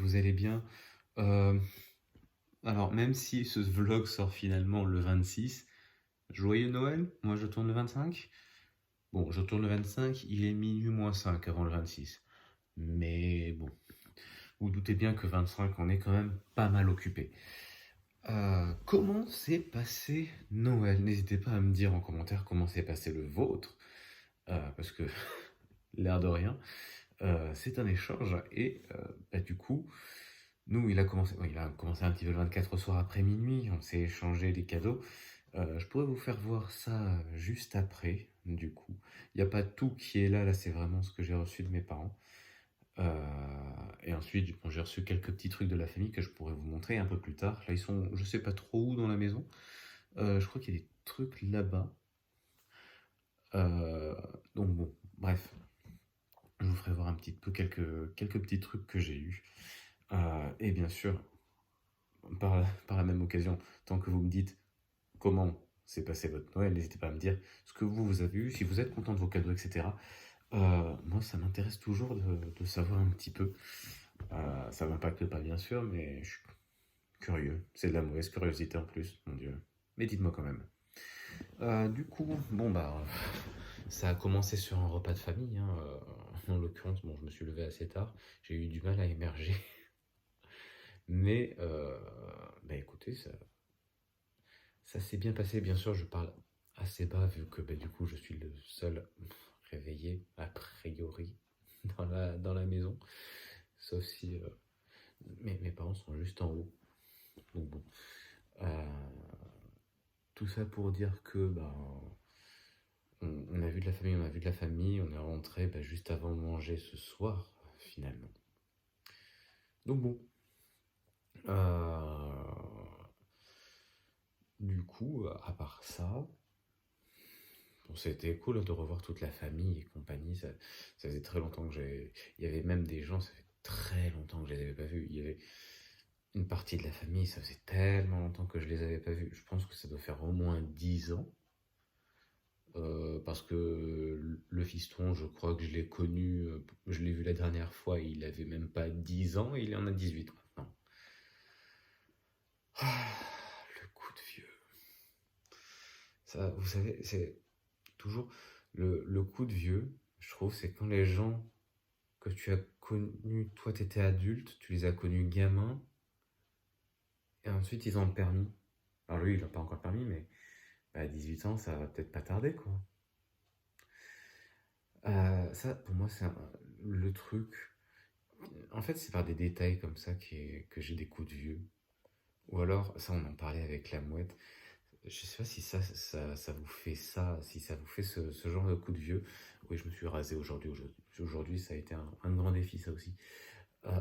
vous allez bien. Heu, alors même si ce vlog sort finalement le 26, joyeux Noël, moi je tourne le 25. Bon, je tourne le 25, il est minuit moins 5 avant le 26. Mais bon, vous doutez bien que 25, on est quand même pas mal occupé. Comment s'est passé Noël? N'hésitez pas à me dire en commentaire comment s'est passé le vôtre, parce que l'air de rien, c'est un échange et bah, du coup, nous, il a commencé un petit peu le 24 au soir après minuit, on s'est échangé des cadeaux. Je pourrais vous faire voir ça juste après, du coup. Il n'y a pas tout qui est là, là c'est vraiment ce que j'ai reçu de mes parents. Et ensuite, bon, j'ai reçu quelques petits trucs de la famille que je pourrais vous montrer un peu plus tard. Là, ils sont, je sais pas trop où dans la maison. Je crois qu'il y a des trucs là-bas. Euh, donc bon, bref, je vous ferai voir un petit peu quelques petits trucs que j'ai eus. Et bien sûr, par la même occasion, tant que vous me dites comment s'est passé votre Noël, n'hésitez pas à me dire ce que vous avez eu, si vous êtes content de vos cadeaux, etc. Moi, ça m'intéresse toujours de savoir un petit peu. Ça m'impacte pas, bien sûr, mais je suis curieux. C'est de la mauvaise curiosité en plus, mon Dieu. Mais dites-moi quand même. Du coup, bon bah, ça a commencé sur un repas de famille, hein. En l'occurrence, bon, je me suis levé assez tard, j'ai eu du mal à émerger. Mais, bah écoutez, ça s'est bien passé. Bien sûr, je parle assez bas vu que bah, du coup, je suis le seul réveillé, a priori, dans la maison. Sauf si mes parents sont juste en haut. Donc bon. Euh, tout ça pour dire que bah, on a vu de la famille, on est rentré bah, juste avant de manger ce soir, finalement. Donc bon. Du coup, à part ça, bon, c'était cool de revoir toute la famille et compagnie. Ça faisait très longtemps que j'ai. Il y avait même des gens, ça fait très longtemps que je les avais pas vus. Il y avait une partie de la famille, ça faisait tellement longtemps que je les avais pas vus. Je pense que ça doit faire au moins 10 ans. Parce que le fiston, je crois que je l'ai connu, je l'ai vu la dernière fois, il avait même pas 10 ans, il en a 18 maintenant. Ah, le coup de vieux. Ça, vous savez, c'est toujours le coup de vieux, je trouve, c'est quand les gens que tu as connus, toi t'étais adulte, tu les as connus gamins, et ensuite ils ont le permis. Alors lui, il n'a pas encore le permis, mais bah, à 18 ans, ça va peut-être pas tarder, quoi. Ça, pour moi, le truc. En fait, c'est par des détails comme ça que j'ai des coups de vieux. Ou alors, ça, on en parlait avec la mouette. Je sais pas si ça vous fait ça, si ça vous fait ce genre de coup de vieux. Oui, je me suis rasé aujourd'hui, ça a été un grand défi, ça aussi. Euh,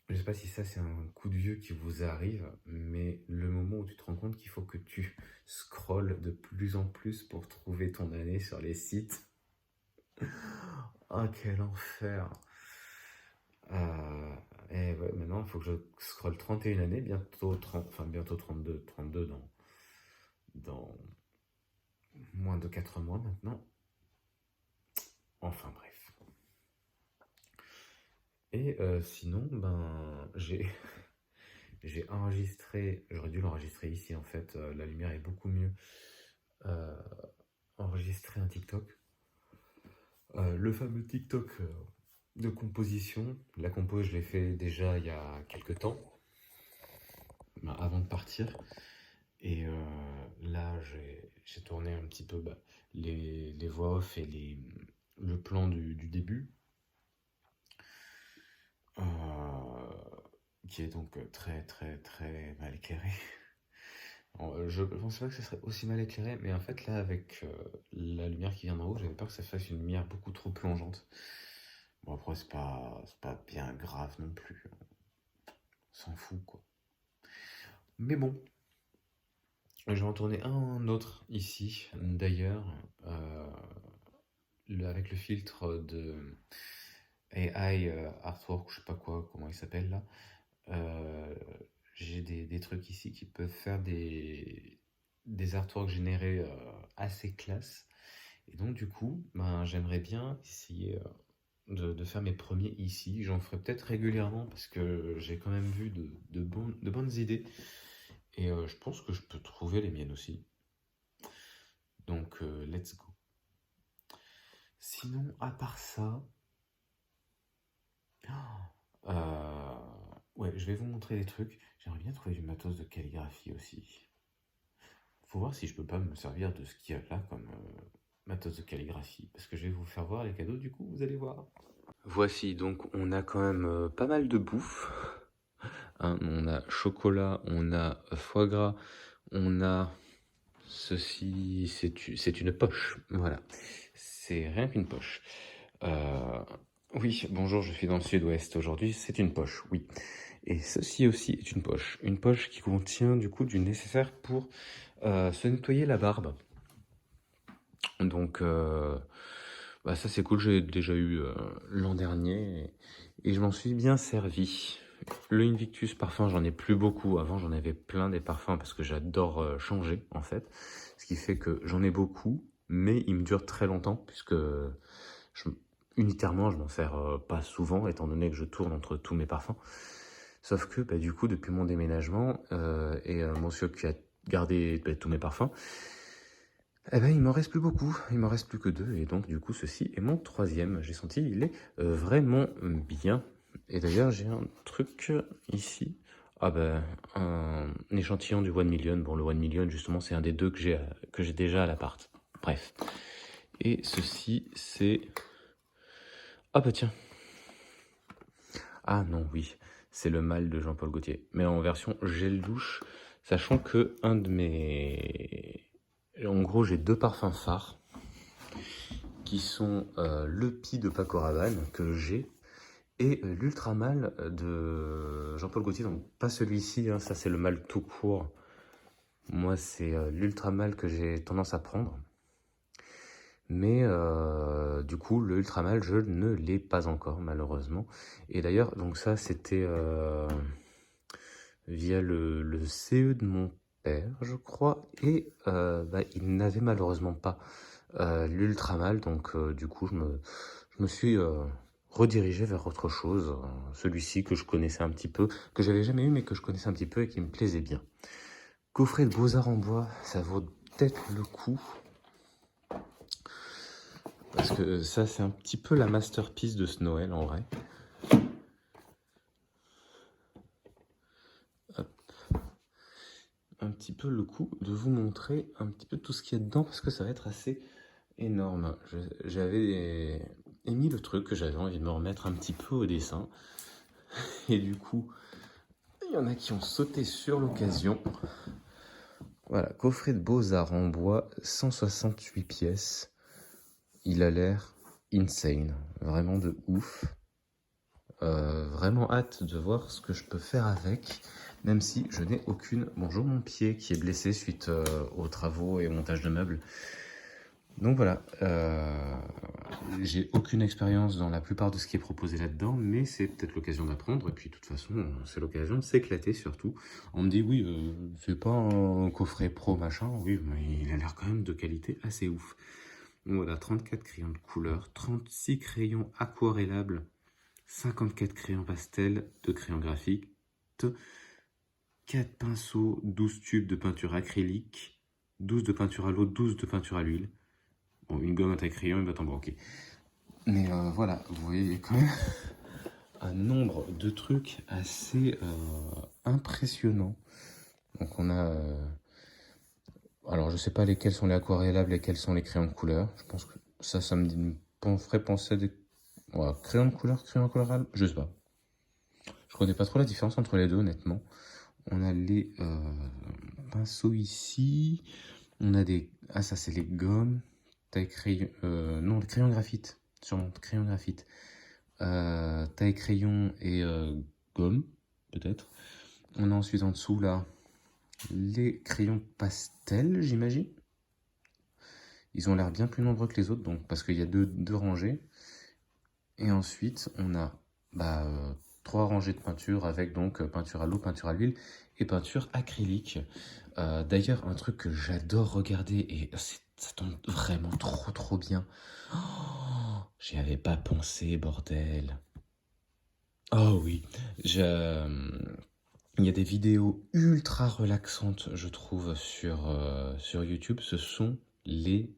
je sais pas si ça, c'est un coup de vieux qui vous arrive, mais le moment où tu te rends compte qu'il faut que tu scrolles de plus en plus pour trouver ton année sur les sites. Ah, quel enfer! Euh, et ouais, maintenant, il faut que je scrolle 31 années, bientôt 30, enfin bientôt 32 dans moins de 4 mois maintenant. Enfin bref. Et sinon, ben, j'ai enregistré, j'aurais dû l'enregistrer ici en fait, la lumière est beaucoup mieux. Euh, enregistrer un TikTok. Le fameux TikTok de composition. La compo, je l'ai fait déjà il y a quelques temps, ben, avant de partir. Et là, j'ai tourné un petit peu bah, les voix off et le plan du début, qui est donc très très très mal éclairé. Je ne pensais pas que ça serait aussi mal éclairé, mais en fait là, avec la lumière qui vient d'en haut, j'avais peur que ça fasse une lumière beaucoup trop plongeante. Bon après, c'est pas bien grave non plus, on s'en fout quoi. Mais bon, je vais en tourner un autre ici, d'ailleurs. Euh, avec le filtre de AI Artwork, je sais pas quoi, comment il s'appelle là. Euh, j'ai des trucs ici qui peuvent faire des artworks générés assez classe. Et donc du coup, ben, j'aimerais bien essayer. de faire mes premiers ici. J'en ferai peut-être régulièrement parce que j'ai quand même vu de bonnes idées. Et je pense que je peux trouver les miennes aussi. Donc, let's go. Sinon, à part ça, euh, ouais, je vais vous montrer des trucs. J'aimerais bien trouver du matos de calligraphie aussi. Faut voir si je peux pas me servir de ce qu'il y a là comme matos de calligraphie. Parce que je vais vous faire voir les cadeaux, du coup, vous allez voir. Voici, donc on a quand même pas mal de bouffe. Hein, on a chocolat, on a foie gras, on a ceci, c'est une poche, voilà. C'est rien qu'une poche. Oui, bonjour, je suis dans le sud-ouest aujourd'hui, c'est une poche, oui. Et ceci aussi est une poche qui contient du coup du nécessaire pour se nettoyer la barbe. Donc, bah ça c'est cool, j'ai déjà eu l'an dernier et je m'en suis bien servi. Le Invictus parfum, j'en ai plus beaucoup. Avant, j'en avais plein des parfums parce que j'adore changer en fait. Ce qui fait que j'en ai beaucoup, mais ils me durent très longtemps puisque unitairement, je m'en sers pas souvent étant donné que je tourne entre tous mes parfums. Sauf que bah, du coup, depuis mon déménagement et monsieur qui a gardé tous mes parfums, eh ben, il m'en reste plus beaucoup, il m'en reste plus que 2, et donc du coup ceci est mon 3e. J'ai senti, il est vraiment bien. Et d'ailleurs j'ai un truc ici, ah ben un échantillon du One Million. Bon, le One Million justement c'est un des 2 que j'ai déjà à l'appart. Bref. Et ceci c'est, ah bah tiens, ah non oui, c'est le mal de Jean-Paul Gaultier, mais en version gel douche, sachant que un de mes, en gros j'ai 2 parfums phares qui sont le Pi de Paco Rabanne que j'ai et l'Ultramal de Jean-Paul Gaultier, donc pas celui-ci, hein, ça c'est le mal tout court. Moi c'est l'Ultramal que j'ai tendance à prendre. Mais du coup le Ultramal je ne l'ai pas encore malheureusement. Et d'ailleurs donc ça c'était via le CE de mon père je crois. Et bah, il n'avait malheureusement pas l'Ultramal, donc du coup je me suis redirigé vers autre chose, celui-ci que je connaissais un petit peu, que j'avais jamais eu mais que je connaissais un petit peu et qui me plaisait bien. Coffret de Beaux-Arts en bois, ça vaut peut-être le coup, parce que ça c'est un petit peu la masterpiece de ce Noël en vrai. Hop. Un petit peu le coup de vous montrer un petit peu tout ce qu'il y a dedans, parce que ça va être assez énorme. J'avais émis le truc que j'avais envie de me remettre un petit peu au dessin. Et du coup, il y en a qui ont sauté sur l'occasion. Voilà, coffret de Beaux-Arts en bois, 168 pièces. Il a l'air insane, vraiment de ouf. Vraiment hâte de voir ce que je peux faire avec, même si je n'ai aucune... Bonjour mon pied qui est blessé suite aux travaux et au montage de meubles. Donc voilà, j'ai aucune expérience dans la plupart de ce qui est proposé là-dedans, mais c'est peut-être l'occasion d'apprendre, et puis de toute façon, c'est l'occasion de s'éclater surtout. On me dit, oui, c'est pas un coffret pro machin, oui, mais il a l'air quand même de qualité assez ouf. Donc voilà, 34 crayons de couleur, 36 crayons aquarellables, 54 crayons pastel, 2 crayons graphiques, 4 pinceaux, 12 tubes de peinture acrylique, 12 de peinture à l'eau, 12 de peinture à l'huile. Bon, une gomme à taille crayon, une bâton banquet. Mais voilà, vous voyez quand même un nombre de trucs assez impressionnants. Donc on a... alors je sais pas lesquels sont les aquarellables, lesquels sont les crayons de couleur. Je pense que ça me ferait penser à des... voilà, crayons de couleur, crayons aquarellables, je sais pas. Je connais pas trop la différence entre les deux honnêtement. On a les pinceaux ici. On a des... ah ça c'est les gommes. Taille crayon... non, les crayons graphite. Sûrement, crayon graphite. Taille crayon et gomme, peut-être. On a ensuite en dessous, là, les crayons pastel, j'imagine. Ils ont l'air bien plus nombreux que les autres, donc parce qu'il y a deux rangées. Et ensuite, on a 3 rangées de peinture avec donc peinture à l'eau, peinture à l'huile et peinture acrylique. D'ailleurs, un truc que j'adore regarder, et c'est Ça tombe vraiment trop bien. Oh, j'y avais pas pensé, bordel. Oh oui, il y a des vidéos ultra relaxantes, je trouve, sur YouTube. Ce sont les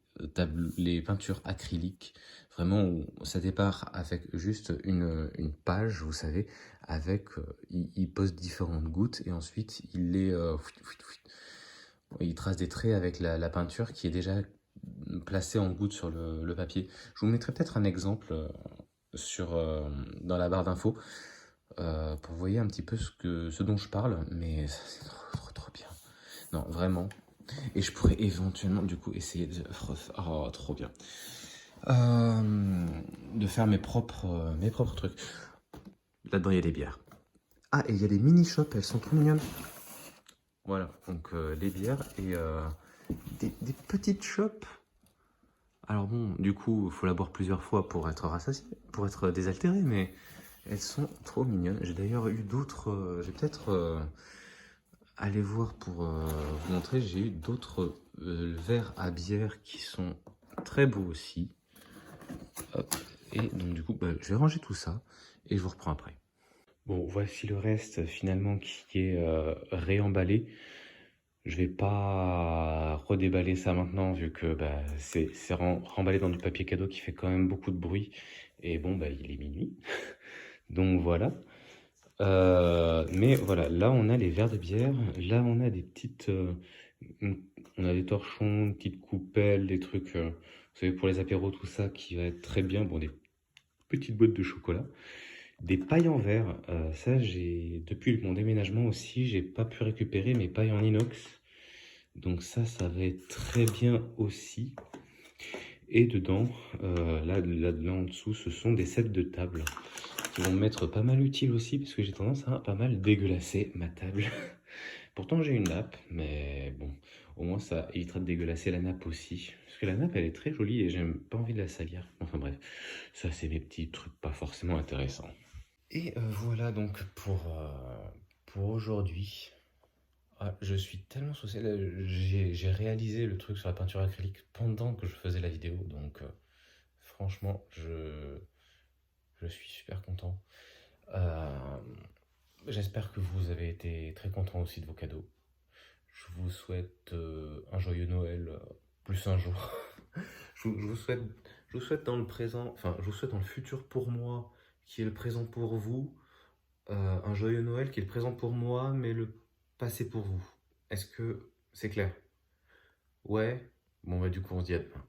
peintures acryliques. Vraiment, ça départ avec juste une page, vous savez, avec, il pose différentes gouttes et ensuite il trace des traits avec la peinture qui est déjà placée en gouttes sur le papier. Je vous mettrai peut-être un exemple dans la barre d'infos pour vous voyez un petit peu ce dont je parle, mais c'est trop bien. Non, vraiment. Et je pourrais éventuellement, du coup, essayer de... Oh, trop bien. De faire mes propres trucs. Là-dedans, il y a des bières. Ah, et il y a des mini-shops, elles sont trop mignonnes. Voilà, donc les bières et des petites shops. Alors bon, du coup, il faut la boire plusieurs fois pour être rassasié, pour être désaltéré, mais elles sont trop mignonnes. J'ai d'ailleurs eu d'autres... j'ai peut-être... aller voir pour vous montrer, j'ai eu d'autres verres à bière qui sont très beaux aussi. Hop. Et donc du coup, je vais ranger tout ça et je vous reprends après. Bon, voici le reste finalement qui est réemballé. Je vais pas redéballer ça maintenant vu que c'est remballé dans du papier cadeau qui fait quand même beaucoup de bruit. Et bon, il est minuit. Donc voilà. Mais voilà, là on a les verres de bière, là on a des petites, on a des torchons, des petites coupelles, des trucs, vous savez pour les apéros tout ça qui va être très bien. Bon, des petites boîtes de chocolat, des pailles en verre. Ça j'ai depuis mon déménagement aussi, j'ai pas pu récupérer mes pailles en inox, donc ça va être très bien aussi. Et dedans, là-dedans en dessous, ce sont des sets de table qui vont m'être pas mal utiles aussi parce que j'ai tendance à pas mal dégueulasser ma table. Pourtant j'ai une nappe, mais bon, au moins ça évitera de dégueulasser la nappe aussi. Parce que la nappe elle est très jolie et j'ai pas envie de la salir. Enfin bref, ça c'est mes petits trucs pas forcément intéressants. Et voilà donc pour aujourd'hui. Ah, je suis tellement saucé, là, j'ai réalisé le truc sur la peinture acrylique pendant que je faisais la vidéo, donc franchement je suis super content. Euh, J'espère que vous avez été très content aussi de vos cadeaux. Je vous souhaite un joyeux Noël, plus un jour. Je vous souhaite dans le présent, enfin, je vous souhaite dans le futur pour moi, qui est le présent pour vous. Un joyeux Noël qui est le présent pour moi, mais le passé pour vous. Est-ce que c'est clair? Ouais? Bon, du coup, on se dit à demain.